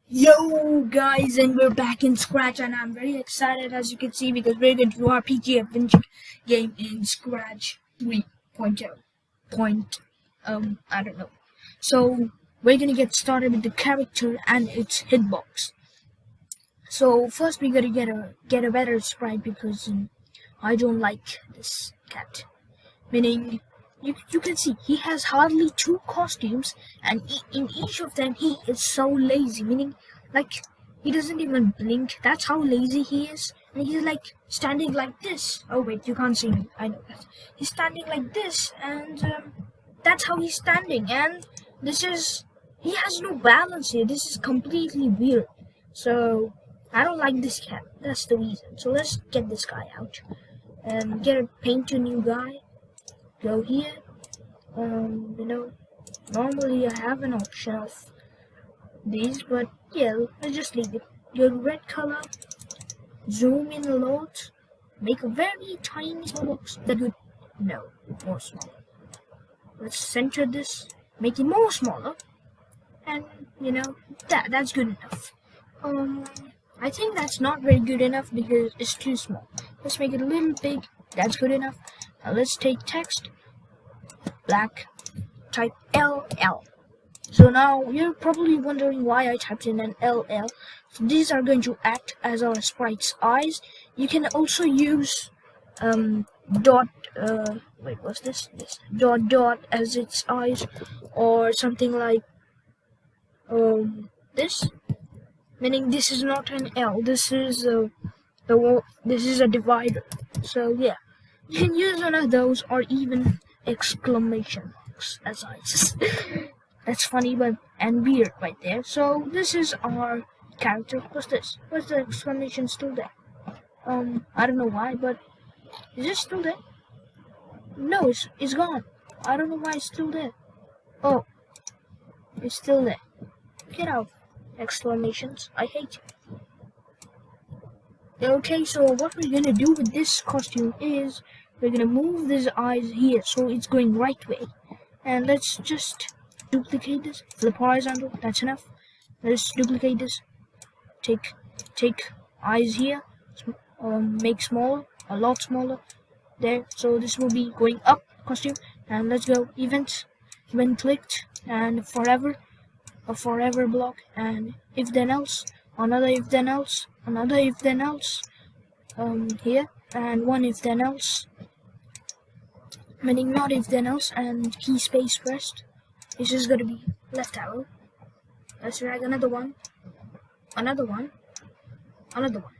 Yo guys, and we're back in Scratch, and I'm very excited, as you can see, because we're going to do our RPG adventure game in Scratch 3.0. I don't know. So we're gonna get started with the character and its hitbox. So first we gotta get a better sprite because I don't like this cat. Meaning, you can see he has hardly 2 costumes, and in each of them he is so lazy. Meaning, like, he doesn't even blink. That's how lazy he is. And he's like standing like this. Oh wait, you can't see me. I know that. He's standing like this, and that's how he's standing. And he has no balance here. This is completely weird. So I don't like this cat. That's the reason. So let's get this guy out and paint a new guy. Go here. Normally I have an option of these, but yeah, let's just leave it. Go to red color, zoom in a lot, make a very tiny small box. That would more smaller. Let's center this, make it more smaller, and that's good enough. I think that's not very good enough because it's too small. Let's make it a little big. That's good enough. Now let's take text, black, type LL. So now you're probably wondering why I typed in an LL. So these are going to act as our sprite's eyes. You can also use dot what's this dot as its eyes, or something like this. Meaning this is not an L. This is this is a divider. So yeah, you can use one of those, or even exclamation marks as eyes. That's funny, but and weird right there. So this is our character. What's this? What's the exclamation still there? I don't know why, but is it still there? No, it's gone. I don't know why it's still there. Oh, it's still there. Get out. Exclamations. I hate you. Okay, so what we're gonna do with this costume is we're gonna move these eyes here so it's going right way. And let's just duplicate this, flip horizontal, that's enough. Let's duplicate this, take eyes here, make smaller, a lot smaller, there. So this will be going up costume, and let's go events, when clicked, and forever, a forever block, and if then else, another if then else, another if then else, here, and one if then else, meaning not if then else, and key space pressed. This is going to be left arrow. Let's drag another one, another one, another one.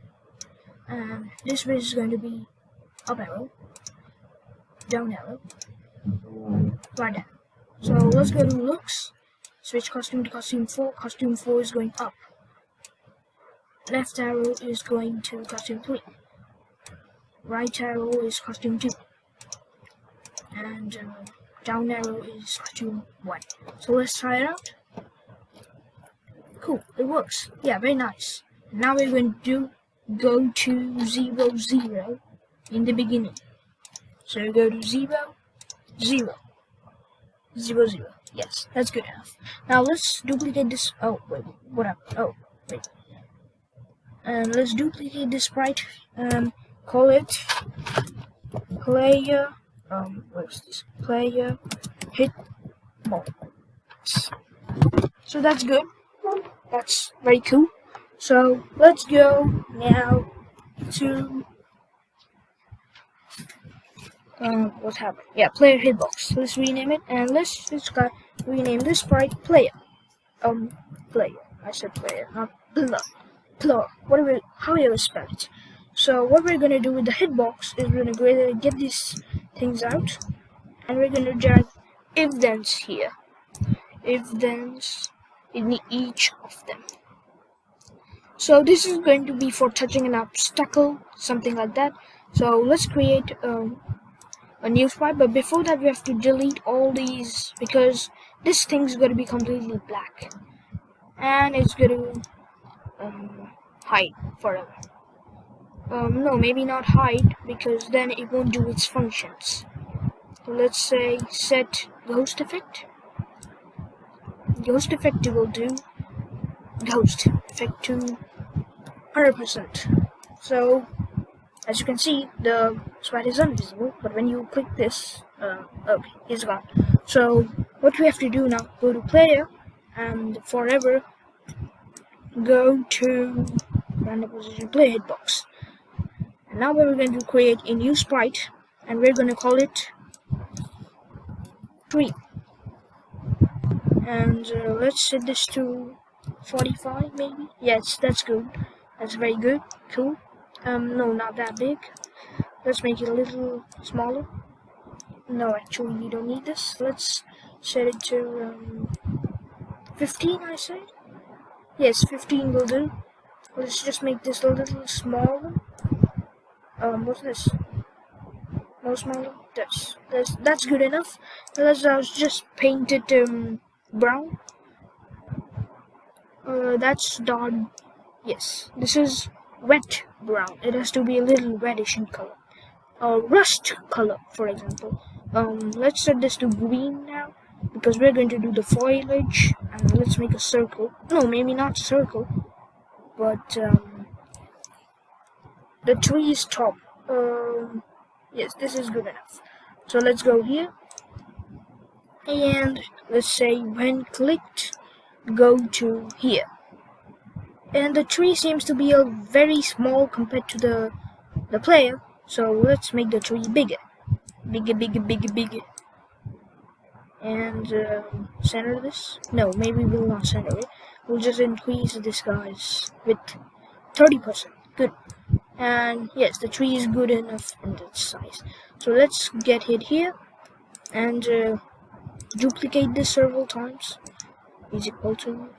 And this way is going to be up arrow, down arrow, right arrow. So let's go to looks, switch costume to costume 4. Costume 4 is going up. Left arrow is going to costume 3. Right arrow is costume 2. And down arrow is costume 1. So let's try it out. Cool, it works. Yeah, very nice. Now we're going to go to 0, 0 in the beginning. So go to 0, 0, 0, 0. Yes, that's good enough. Now let's duplicate this. Oh wait, what up? Oh wait. And let's duplicate this sprite. Call it player. Where's this? Player hitbox. So that's good. That's very cool. So let's go now to what's happening? Yeah, player hitbox. Let's rename it, and let's rename this sprite player. Player. I said player, not plural. Whatever, however spell it. So what we're gonna do with the hitbox is we're gonna get these things out, and we're gonna drag if-thens here. If-thens in each of them. So this is going to be for touching an obstacle, something like that. So let's create a new sprite, but before that we have to delete all these because this thing's going to be completely black, and it's going to hide forever. No, maybe not hide, because then it won't do its functions. So let's say set ghost effect. Ghost effect will do, ghost effect to 100%. So as you can see, the sprite is invisible, but when you click this, okay, it's gone. So what we have to do now, go to player, and forever go to random position play hitbox. And now we're going to create a new sprite, and we're going to call it tree. And let's set this to 45 maybe. Yes, that's good. That's very good. Cool. No, not that big. Let's make it a little smaller. No, actually, we don't need this. Let's set it to 15, I say. Yes, 15 will do. Let's just make this a little smaller. What's this? No smaller? That's good enough. Let's just paint it brown. That's dark. Yes, this is wet brown. It has to be a little reddish in color. Rust color, for example. Let's set this to green now, because we're going to do the foliage, and let's make a circle. No, maybe not circle, but the tree's top. Yes, this is good enough. So let's go here, and let's say when clicked, go to here. And the tree seems to be a very small compared to the player, so let's make the tree bigger. Bigger. And center this. No, maybe we'll not center it. We'll just increase this guy's with 30%. Good. And yes, the tree is good enough in its size. So let's get it here and duplicate this several times. Is equal to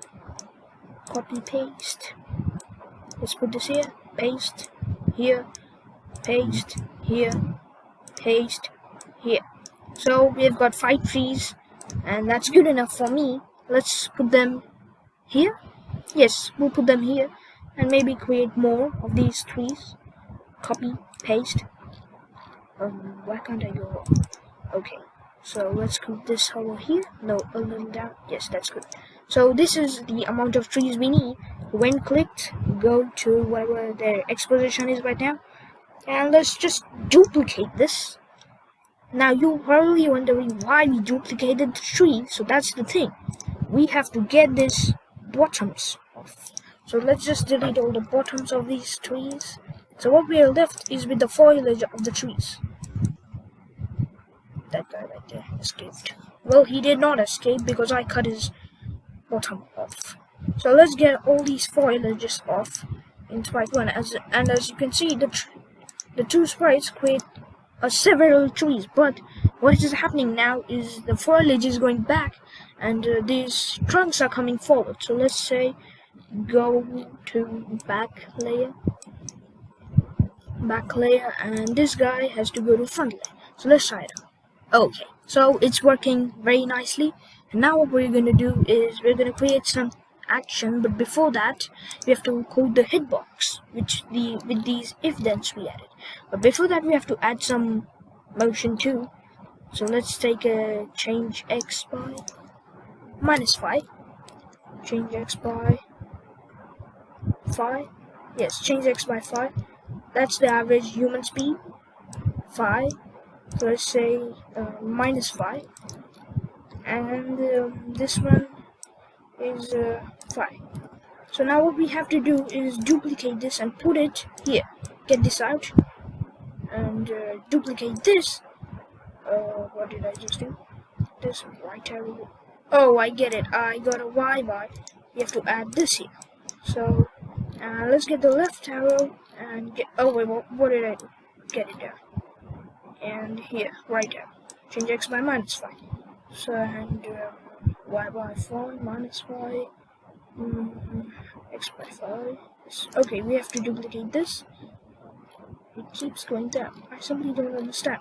copy paste. Let's put this here. Paste here. Paste here. Paste here. So we've got 5 trees, and that's good enough for me. Let's put them here. Yes, we'll put them here, and maybe create more of these trees. Copy, paste. Why can't I go wrong? Okay, so let's put this over here. No, a little down. Yes, that's good. So this is the amount of trees we need. When clicked, go to whatever their exposition is right now, and let's just duplicate this. Now you're probably wondering why we duplicated the tree. So that's the thing. We have to get this bottoms off. So let's just delete all the bottoms of these trees. So what we are left is with the foliage of the trees. That guy right there escaped. Well, he did not escape because I cut his bottom off. So let's get all these foliages off in sprite 1. As you can see, the two sprites create several trees, but what is happening now is the foliage is going back, and these trunks are coming forward. So let's say go to back layer, and this guy has to go to front layer. So let's try it out. Okay, so it's working very nicely, and now what we're going to do is we're going to create some action, but before that we have to code the hitbox with these if-thens we added. But before that we have to add some motion too. So let's take a change x by -5. Change x by 5. Yes, change x by 5. That's the average human speed. 5. So let's say -5. And this one is 5. So now what we have to do is duplicate this and put it here. Get this out and duplicate this. What did I just do? This right arrow. Oh, I get it. I got a Y bar. You have to add this here. So let's get the left arrow and get. Oh wait, what did I do? Get it there. And here, right arrow. Change x by -5. So and y by 4 -5. X by 5. Okay, we have to duplicate this. It keeps going down. I simply don't understand.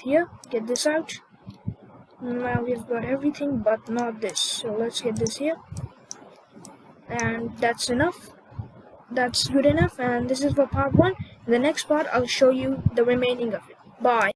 Here, get this out. Now we've got everything but not this. So let's get this here. And that's enough. That's good enough. And this is for part 1. In the next part, I'll show you the remaining of it. Bye.